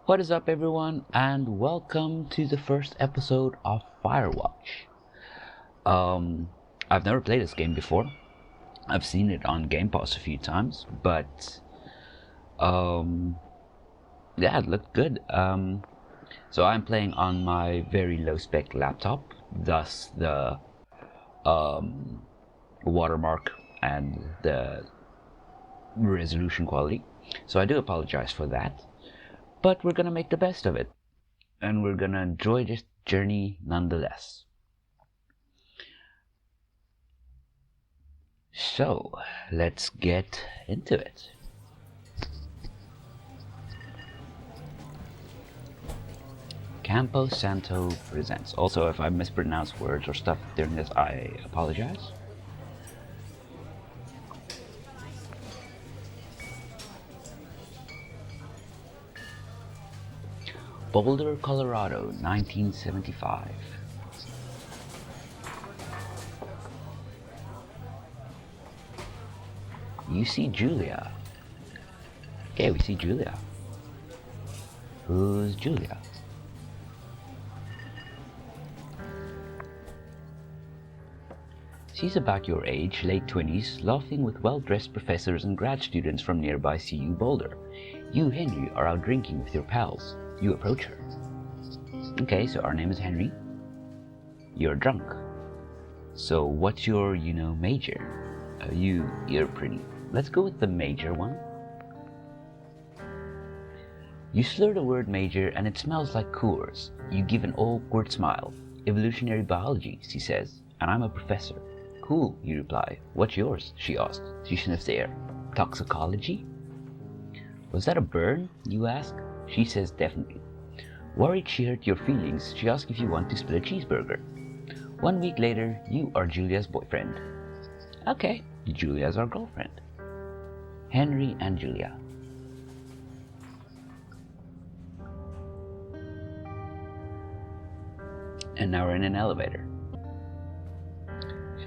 What is up, everyone, and welcome to the first episode of Firewatch. I've never played this game before. I've seen it on Game Pass a few times, but yeah, it looked good. So I'm playing on my very low-spec laptop, thus the watermark and the resolution quality. So I do apologize for that. But we're gonna make the best of it, and we're gonna enjoy this journey nonetheless. So, let's get into it. Campo Santo presents. Also, if I mispronounce words or stuff during this, I apologize. Boulder, Colorado, 1975. You see Julia. Okay, we see Julia. Who's Julia? She's about your age, late 20s, laughing with well-dressed professors and grad students from nearby CU Boulder. You, Henry, are out drinking with your pals. You approach her. Okay, so our name is Henry. You're drunk. So what's your, major? You're pretty. Let's go with the major one. You slur the word major and it smells like Coors. You give an awkward smile. Evolutionary biology, she says, and I'm a professor. Cool, you reply. What's yours? She asks. She sniffs the air. Toxicology? Was that a burn? You ask. She says definitely. Worried she hurt your feelings, she asks if you want to split a cheeseburger. 1 week later, you are Julia's boyfriend. Okay, Julia's our girlfriend. Henry and Julia. And now we're in an elevator.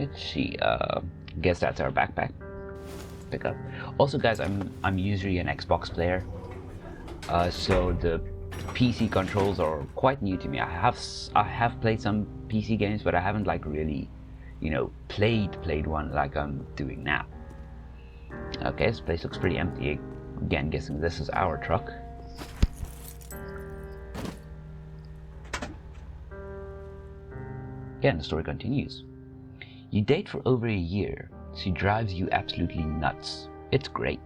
Let's see, guess that's our backpack. Pick up. Also, guys, I'm usually an Xbox player. So the PC controls are quite new to me. I have played some PC games, but I haven't really, played one like I'm doing now. Okay, this place looks pretty empty. Again, guessing this is our truck. Again, the story continues. You date for over a year. She drives you absolutely nuts. It's great.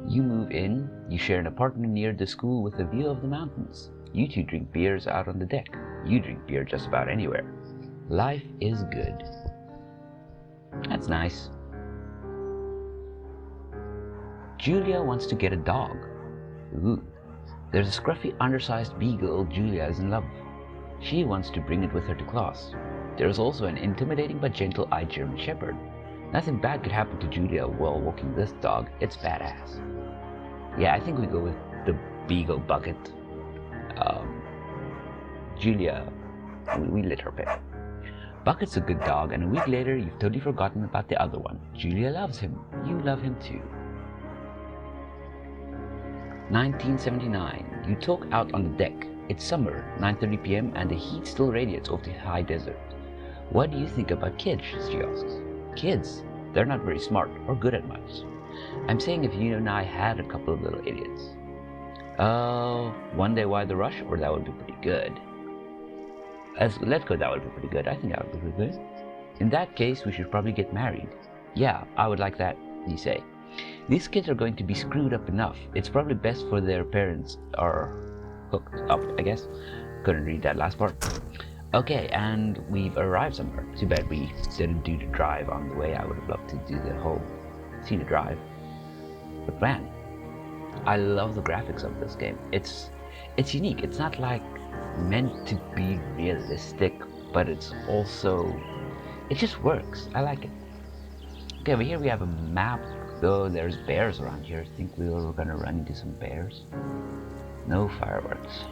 You move in, you share an apartment near the school with a view of the mountains. You two drink beers out on the deck. You drink beer just about anywhere. Life is good. That's nice. Julia wants to get a dog. Ooh. There's a scruffy, undersized beagle Julia is in love with. She wants to bring it with her to class. There is also an intimidating but gentle-eyed German Shepherd. Nothing bad could happen to Julia while walking this dog. It's badass. Yeah, I think we go with the Beagle Bucket. Julia, we let her pick. Bucket's a good dog, and a week later, you've totally forgotten about the other one. Julia loves him. You love him too. 1979. You talk out on the deck. It's summer, 9:30 p.m., and the heat still radiates off the high desert. What do you think about kids? She asks. Kids? They're not very smart or good at much. I'm saying if you and I had a couple of little idiots. One day why the rush? Or that would be pretty good. Let's go, that would be pretty good. I think that would be pretty good. In that case, we should probably get married. Yeah, I would like that, you say. These kids are going to be screwed up enough. It's probably best for their parents are hooked up, I guess. Couldn't read that last part. Okay, and we've arrived somewhere. Too bad we didn't do the drive on the way. I would have loved to do see the drive. But man, I love the graphics of this game. It's unique. It's not meant to be realistic, but it's also, it just works. I like it. Okay, over here we have a map. Though there's bears around here. I think we were gonna run into some bears. No fireworks.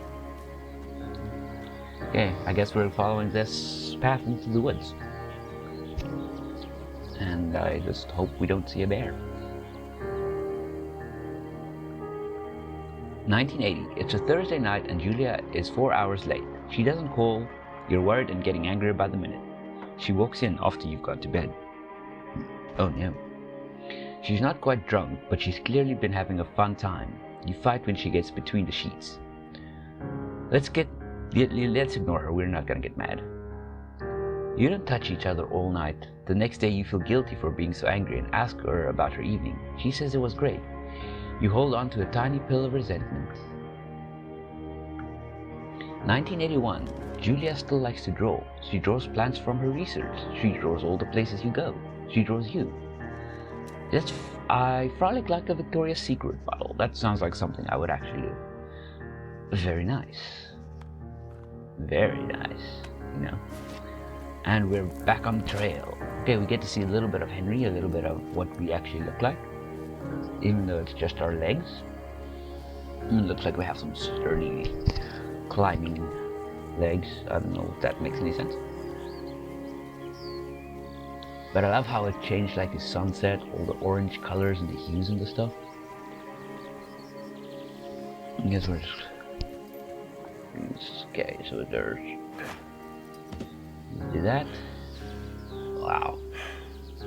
Okay, I guess we're following this path into the woods. And I just hope we don't see a bear. 1980. It's a Thursday night and Julia is 4 hours late. She doesn't call. You're worried and getting angrier by the minute. She walks in after you've gone to bed. Oh no. She's not quite drunk, but she's clearly been having a fun time. You fight when she gets between the sheets. Let's ignore her. We're not gonna get mad. You don't touch each other all night. The next day you feel guilty for being so angry and ask her about her evening. She says it was great. You hold on to a tiny pill of resentment. 1981. Julia still likes to draw. She draws plants from her research. She draws all the places you go. She draws you. I frolic like a Victoria's Secret bottle. That sounds like something I would actually do. Very nice. Very nice, you know. And we're back on the trail. Okay, we get to see a little bit of Henry, a little bit of what we actually look like. Even though it's just our legs. And it looks like we have some sturdy climbing legs. I don't know if that makes any sense. But I love how it changed like the sunset, all the orange colors and the hues and the stuff. I guess we're just... Okay, so there's... Do that. Wow.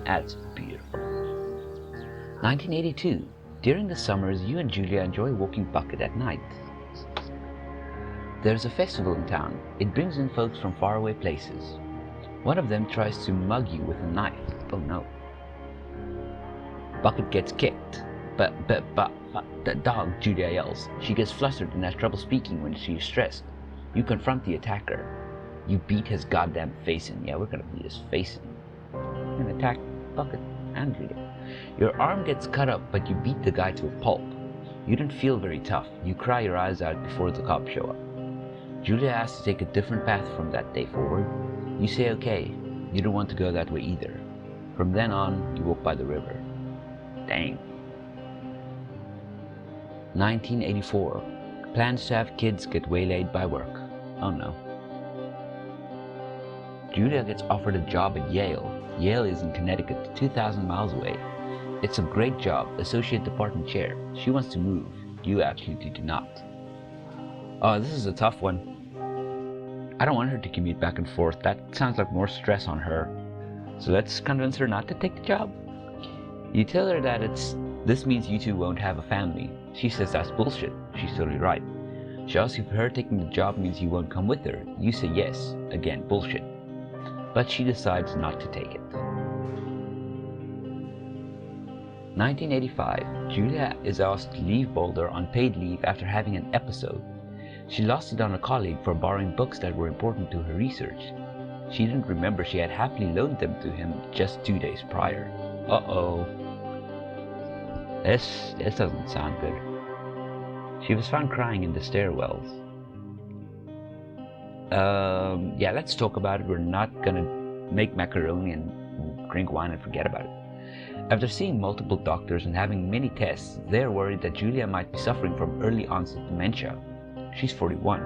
That's beautiful. 1982. During the summers, you and Julia enjoy walking bucket at night. There's a festival in town. It brings in folks from faraway places. One of them tries to mug you with a knife. Oh no. Bucket gets kicked. But, the dog, Julia yells. She gets flustered and has trouble speaking when she is stressed. You confront the attacker. You beat his goddamn face in. Yeah, we're gonna beat his face in. And attack Bucket and Julia. Your arm gets cut up, but you beat the guy to a pulp. You don't feel very tough. You cry your eyes out before the cops show up. Julia asks to take a different path from that day forward. You say okay, you don't want to go that way either. From then on, you walk by the river. Dang. 1984. Plans to have kids get waylaid by work. Oh no. Julia gets offered a job at Yale. Yale is in Connecticut, 2,000 miles away. It's a great job, associate department chair. She wants to move. You absolutely do not. Oh, this is a tough one. I don't want her to commute back and forth. That sounds like more stress on her. So let's convince her not to take the job. You tell her that this means you two won't have a family. She says that's bullshit. She's totally right. She asks if her taking the job means you won't come with her. You say yes. Again, bullshit. But she decides not to take it. 1985. Julia is asked to leave Boulder on paid leave after having an episode. She lost it on a colleague for borrowing books that were important to her research. She didn't remember she had happily loaned them to him just 2 days prior. Uh-oh. This doesn't sound good. She was found crying in the stairwells. Yeah, let's talk about it. We're not gonna make macaroni and drink wine and forget about it. After seeing multiple doctors and having many tests, they're worried that Julia might be suffering from early onset dementia. She's 41.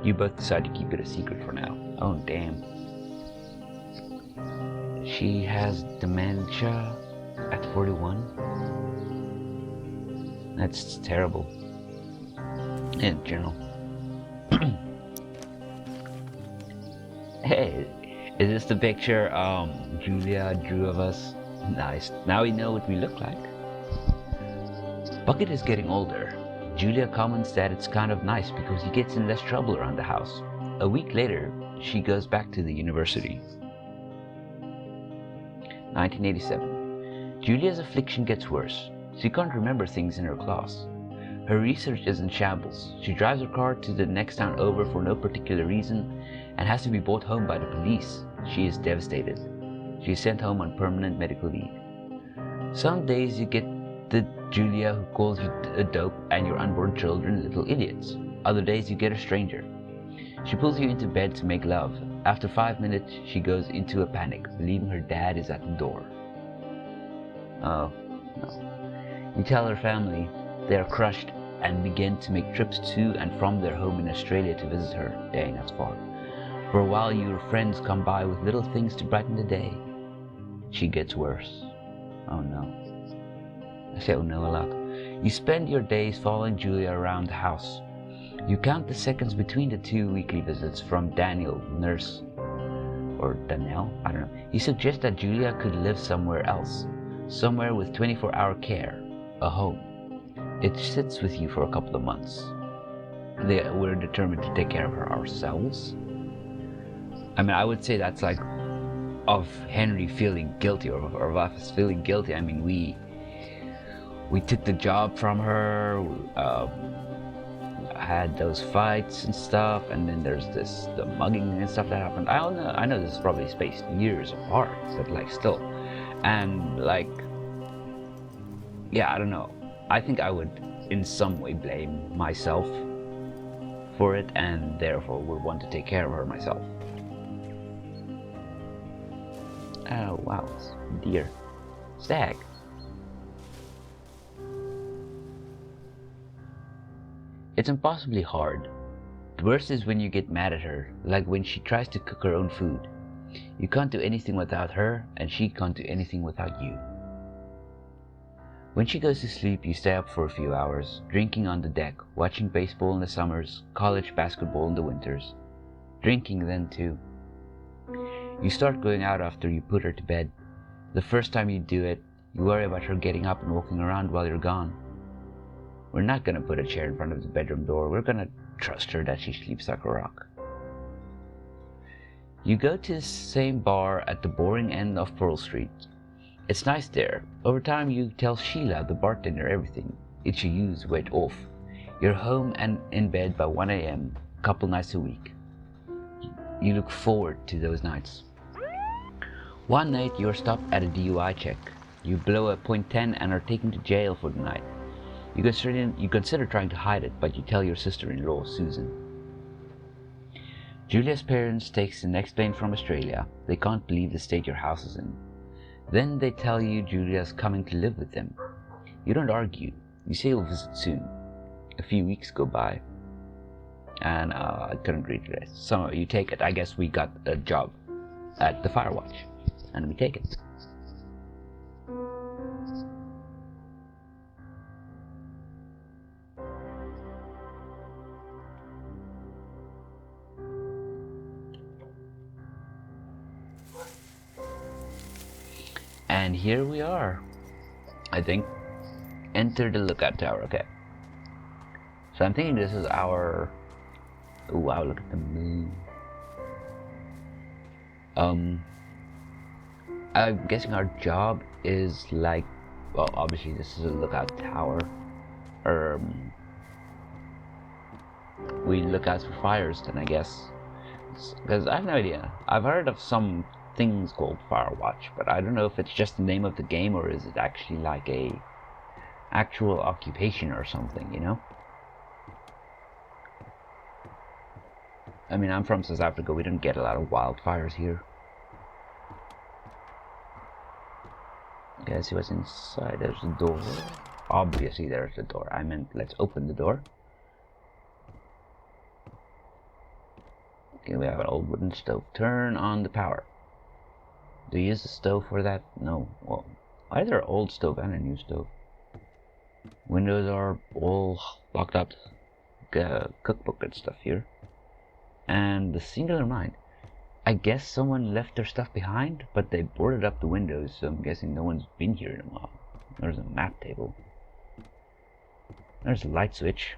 You both decide to keep it a secret for now. Oh, damn. She has dementia at 41? That's terrible. In general. Hey, is this the picture Julia drew of us? Nice. Now we know what we look like. Bucket is getting older. Julia comments that it's kind of nice because he gets in less trouble around the house. A week later, she goes back to the university. 1987. Julia's affliction gets worse. She can't remember things in her class. Her research is in shambles. She drives her car to the next town over for no particular reason and has to be brought home by the police. She is devastated. She is sent home on permanent medical leave. Some days you get the Julia who calls you a dope and your unborn children little idiots. Other days you get a stranger. She pulls you into bed to make love. After 5 minutes, she goes into a panic, believing her dad is at the door. Oh, no. You tell her family. They are crushed and begin to make trips to and from their home in Australia to visit her. Dang, that's far. For a while, your friends come by with little things to brighten the day. She gets worse. Oh no. I say oh no a lot. You spend your days following Julia around the house. You count the seconds between the 2 weekly visits from Daniel, nurse, or Danielle, I don't know. You suggest that Julia could live somewhere else, somewhere with 24-hour care, a home. It sits with you for a couple of months. We're determined to take care of her ourselves. I mean, I would say that's like of Henry feeling guilty, or of us feeling guilty. I mean, we took the job from her, had those fights and stuff, and then there's the mugging and stuff that happened. I know this is probably spaced years apart, but like still, and like, yeah, I don't know. I think I would in some way blame myself for it, and therefore would want to take care of her myself. Oh wow, deer, stag. It's impossibly hard. The worst is when you get mad at her, like when she tries to cook her own food. You can't do anything without her, and she can't do anything without you. When she goes to sleep, you stay up for a few hours, drinking on the deck, watching baseball in the summers, college basketball in the winters. Drinking then too. You start going out after you put her to bed. The first time you do it, you worry about her getting up and walking around while you're gone. We're not gonna put a chair in front of the bedroom door. We're gonna trust her that she sleeps like a rock. You go to the same bar at the boring end of Pearl Street. It's nice there. Over time you tell Sheila, the bartender, everything. It's your use weight off. You're home and in bed by 1 a.m. a couple nights a week. You look forward to those nights. One night you're stopped at a DUI check. You blow a .10 and are taken to jail for the night. You consider trying to hide it, but you tell your sister-in-law, Susan. Julia's parents takes the next plane from Australia. They can't believe the state your house is in. Then they tell you Julia's coming to live with them. You don't argue. You say you'll visit soon. A few weeks go by. And I couldn't read the rest. So you take it. I guess we got a job at the Firewatch. And we take it. And here we are, I think. Enter the lookout tower, okay. So I'm thinking this is our... Oh wow, look at the moon. I'm guessing our job is like... Well, obviously this is a lookout tower. We look out for fires then, I guess. Because I have no idea. I've heard of some things called Firewatch, but I don't know if it's just the name of the game or is it actually like a actual occupation or something, you know? I mean, I'm from South Africa. We don't get a lot of wildfires here. Okay, see what's inside. There's the door. Obviously there's the door. I meant let's open the door. Okay, we have an old wooden stove. Turn on the power. Do you use the stove for that? No. Well, either old stove and a new stove. Windows are all locked up. Cookbook and stuff here. And the singular mind. I guess someone left their stuff behind, but they boarded up the windows, so I'm guessing no one's been here in a while. There's a map table. There's a light switch.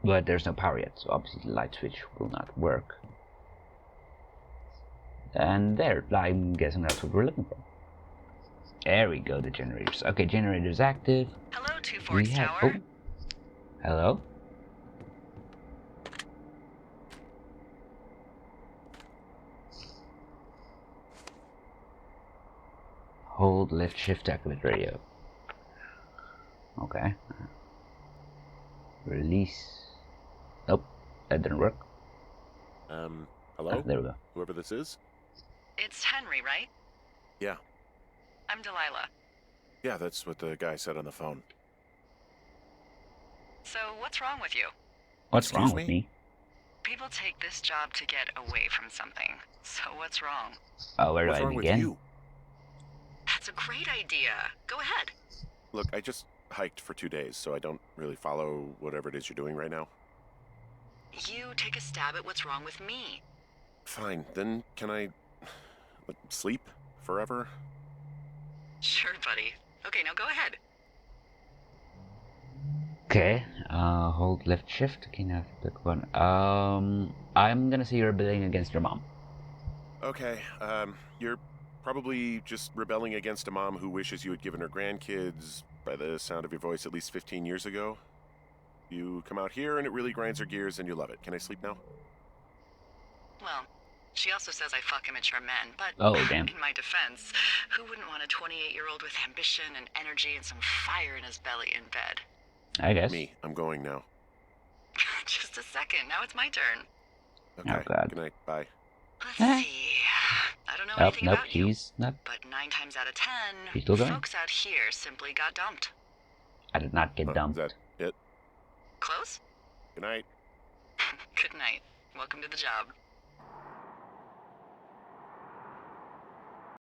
But there's no power yet, so obviously the light switch will not work. And there, I'm guessing that's what we're looking for. There we go, the generators. Okay, generator's active. Hello, 240 Tower. Oh. Hello? Hold left shift to activate radio. Okay. Release. Nope, that didn't work. Hello? Oh, there we go. Whoever this is? It's Henry, right? Yeah. I'm Delilah. Yeah, that's what the guy said on the phone. So, what's wrong with you? What's Excuse wrong with me? People take this job to get away from something. So, what's wrong? Oh, where do What's I wrong begin? with you? That's a great idea. Go ahead. Look, I just hiked for 2 days, so I don't really follow whatever it is you're doing right now. You take a stab at what's wrong with me. Fine, then can I sleep forever? Sure, buddy. Okay, now go ahead. Okay, hold left shift. Okay, now pick one. I'm gonna say you're rebelling against your mom. Okay, you're probably just rebelling against a mom who wishes you had given her grandkids, by the sound of your voice, at least 15 years ago. You come out here and it really grinds her gears and you love it. Can I sleep now? Well, she also says I fuck immature men, but Oh, damn. in my defense, who wouldn't want a 28-year-old with ambition and energy and some fire in his belly in bed? I guess. Me, I'm going now. Just a second, now it's my turn. Okay, Oh, God. good night, bye. Let's Huh? see. I don't know Oh, anything nope, about you, he's not. but 9 times out of 10, He's still going. folks out here simply got dumped. I did not get Is dumped. that it? Close? Good night. Good night. Welcome to the job.